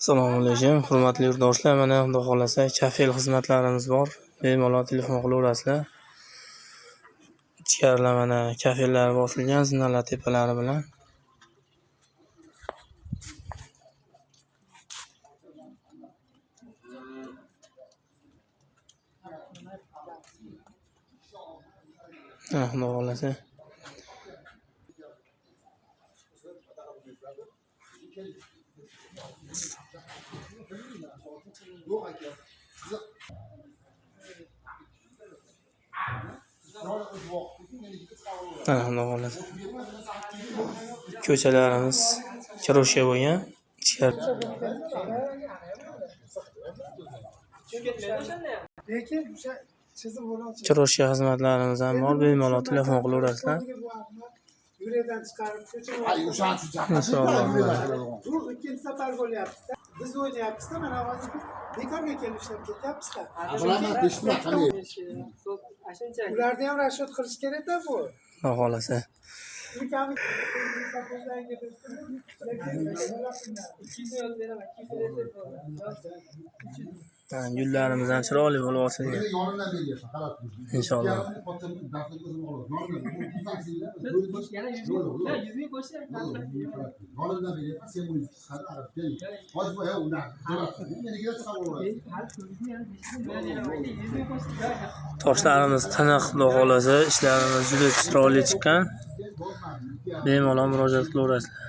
Assalomu alaykum, hurmatli yurtdoshlar. Mana Xudo xolasa kafel xizmatlarimiz bor. Bemalol telefon qilaverasizlar. Ichkarilar mana kafellar bosilgan zinalar tepalari bilan. Xudo xolasa. Xudo xolasa. Ko'chalarimiz kiroshga bo'lgan. Kiroshga xizmatlarimiz ham bor. Bemalol telefon qilaverasizlar. Inshaalloh. Ikkinchi safar bo'lyapti. Biz o'ynayapmiz-da, mana hozir bekorga kelib ishlab ketyapmiz-da. Ularni ham rashod qilish kerak-da bu. Xudo xolasa. Gullarimiz ham chiroyli bo'lib osilgan. Inshaalloh. Toshlarimiz tiniq, Xudo xolasa, ishlarimiz juda chiroyli chiqqan. Bemalol murojaat qilaverasizlar.